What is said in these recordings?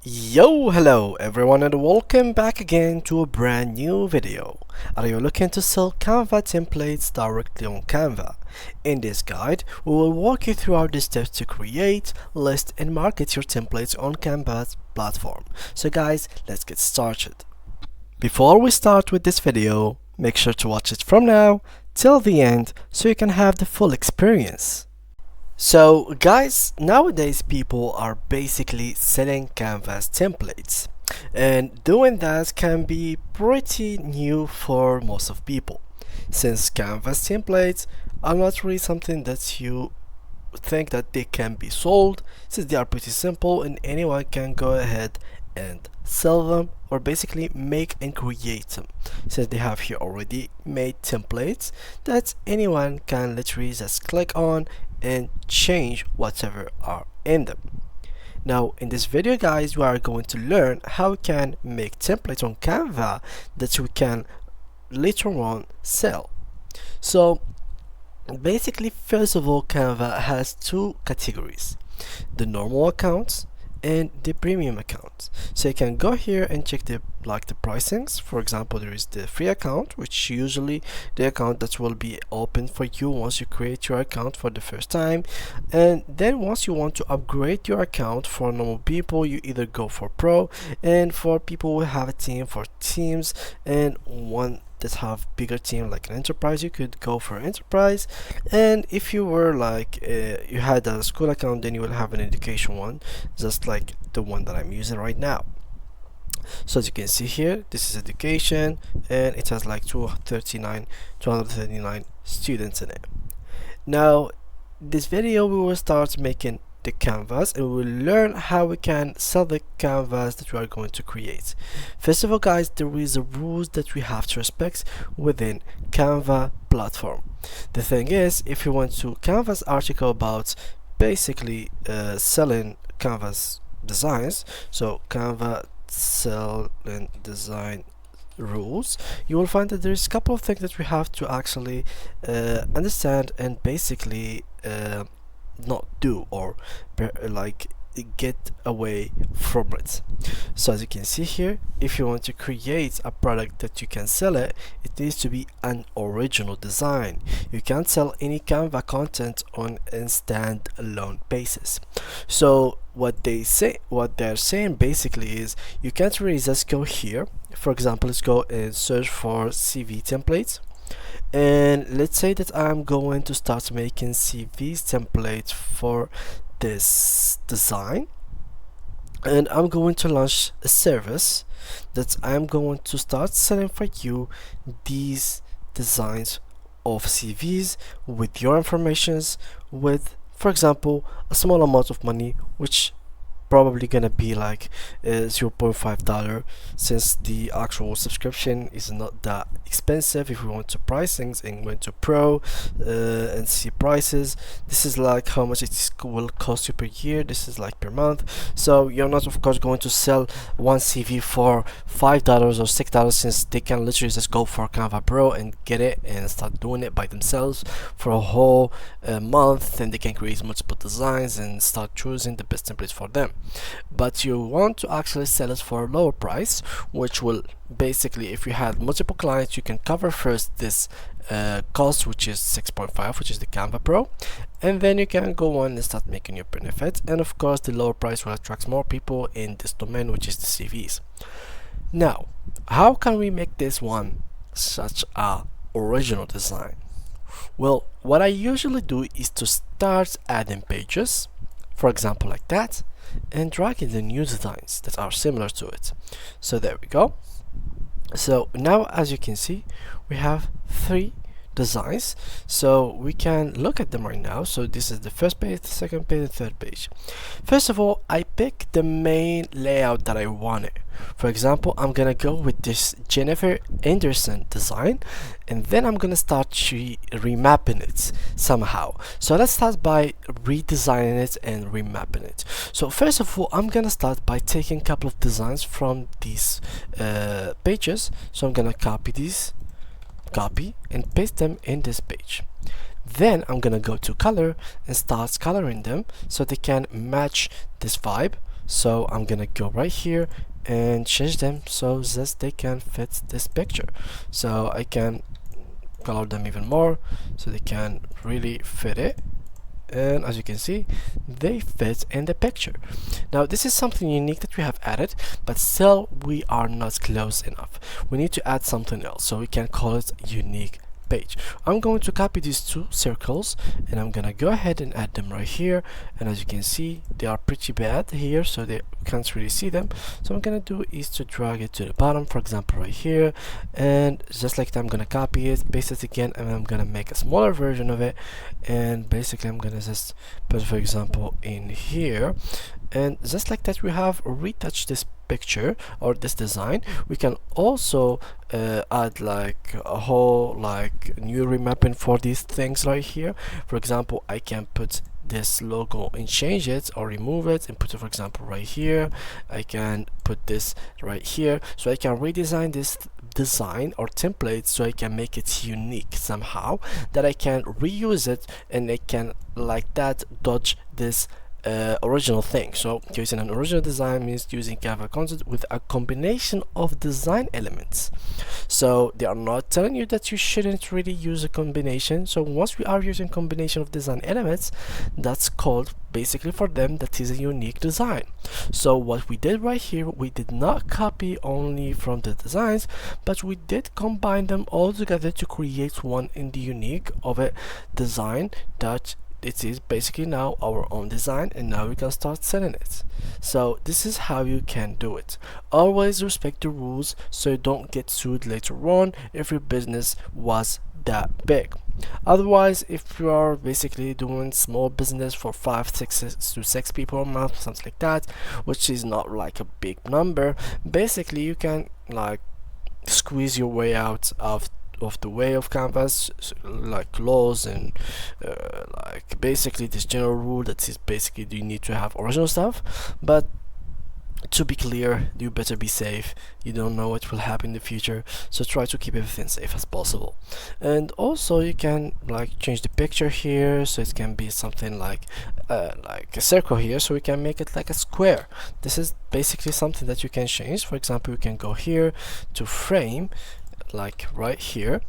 Yo, hello everyone and welcome back again to a brand new video. Are you looking to sell Canva templates directly on Canva? In this guide, we will walk you through the steps to create, list and market your templates on Canva's platform. So guys, let's get started. Before we start with this video, make sure to watch it from now till the end so you can have the full experience. So guys, nowadays people are basically selling Canvas templates, and doing that can be pretty new for most of people, since Canvas templates are not really something that you think that they can be sold, since they are pretty simple and anyone can go ahead and sell them or basically make and create them, since they have here already made templates that anyone can literally just click on and change whatever are in them. Now in this video guys, we are going to learn how we can make templates on Canva that we can later on sell. So basically, first of all, Canva has two categories: the normal accounts and the premium account. So you can go here and check the pricings. For example, there is the free account, which usually the account that will be open for you once you create your account for the first time, and then once you want to upgrade your account for normal people, you either go for pro, and for people who have a team, for teams, and one that have bigger team like an enterprise, you could go for enterprise. And if you were you had a school account, then you will have an education one, just like the one that I'm using right now. So as you can see here, this is education and it has like 239 students in it. Now this video we will start making the canvas and we will learn how we can sell the canvas that we are going to create. First of all guys, there is a rules that we have to respect within Canva platform. The thing is, if you want to Canvas article about basically selling canvas designs, so Canva sell and design rules, you will find that there's a couple of things that we have to actually understand and basically not do, or get away from it. So as you can see here, if you want to create a product that you can sell it, it needs to be an original design. You can't sell any Canva content on a standalone basis. So what they're saying basically is you can't really just go here. For example, let's go and search for CV templates, and let's say that I'm going to start making CVs templates for this design, and I'm going to launch a service that I'm going to start selling for you these designs of CVs with your informations, with, for example, a small amount of money, which probably gonna be like $0.5, since the actual subscription is not that expensive. If we want to price things and went to pro and see prices, this is like how much it will cost you per year, this is like per month. So you're not of course going to sell one CV for $5 or $6, since they can literally just go for Canva Pro and get it and start doing it by themselves for a whole month, and they can create multiple designs and start choosing the best templates for them. But you want to actually sell it for a lower price, which will basically, if you had multiple clients, you can cover first this cost, which is 6.5, which is the Canva Pro, and then you can go on and start making your benefits. And of course the lower price will attract more people in this domain, which is the CVs. Now how can we make this one such a original design? Well, what I usually do is to start adding pages, for example like that, and drag in the new designs that are similar to it. So there we go. So now as you can see, we have 3 designs, so we can look at them right now. So this is the first page, the second page, the third page. First of all, I pick the main layout that I wanted. For example, I'm gonna go with this Jennifer Anderson design, and then I'm gonna start remapping it somehow. So let's start by redesigning it and remapping it. So first of all, I'm gonna start by taking a couple of designs from these pages. So I'm gonna copy and paste them in this page. Then I'm gonna go to color and start coloring them so they can match this vibe. So I'm gonna go right here and change them so that they can fit this picture. So I can color them even more so they can really fit it, and as you can see, they fit in the picture. Now this is something unique that we have added, but still we are not close enough. We need to add something else, so we can call it unique page. I'm going to copy these two circles and I'm gonna go ahead and add them right here, and as you can see, they are pretty bad here, so they can't really see them. So what I'm gonna do is to drag it to the bottom, for example right here, and just like that I'm gonna copy it, paste it again, and I'm gonna make a smaller version of it, and basically I'm gonna just put, for example, in here, and just like that we have retouched this picture or this design. We can also add like a whole like new remapping for these things right here. For example, I can put this logo and change it or remove it and put it, for example, right here. I can put this right here, so I can redesign this design or template so I can make it unique somehow, that I can reuse it and I can like that dodge this original thing. So using an original design means using Canva content with a combination of design elements. So they are not telling you that you shouldn't really use a combination. So once we are using combination of design elements, that's called basically for them that is a unique design. So what we did right here, we did not copy only from the designs, but we did combine them all together to create one in the unique of a design that it is basically now our own design, and now we can start selling it. So this is how you can do it. Always respect the rules so you don't get sued later on if your business was that big. Otherwise, if you are basically doing small business for 5 to 6 people a month, something like that, which is not like a big number, basically you can like squeeze your way out of the way of Canvas, like laws and like basically this general rule that is basically you need to have original stuff. But to be clear, you better be safe. You don't know what will happen in the future, so try to keep everything safe as possible. And also you can like change the picture here, so it can be something like a circle here, so we can make it like a square. This is basically something that you can change. For example, you can go here to frame, like right here,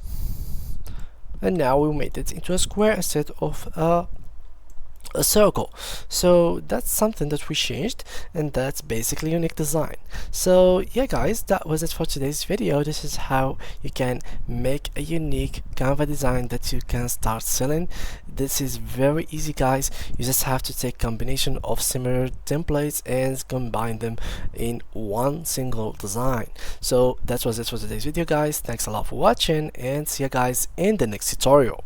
and now we made it into a square instead of a circle. So that's something that we changed, and that's basically unique design. So yeah guys, that was it for today's video. This is how you can make a unique Canva design that you can start selling. This is very easy guys. You just have to take combination of similar templates and combine them in one single design. So that was it for today's video guys. Thanks a lot for watching, and see you guys in the next tutorial.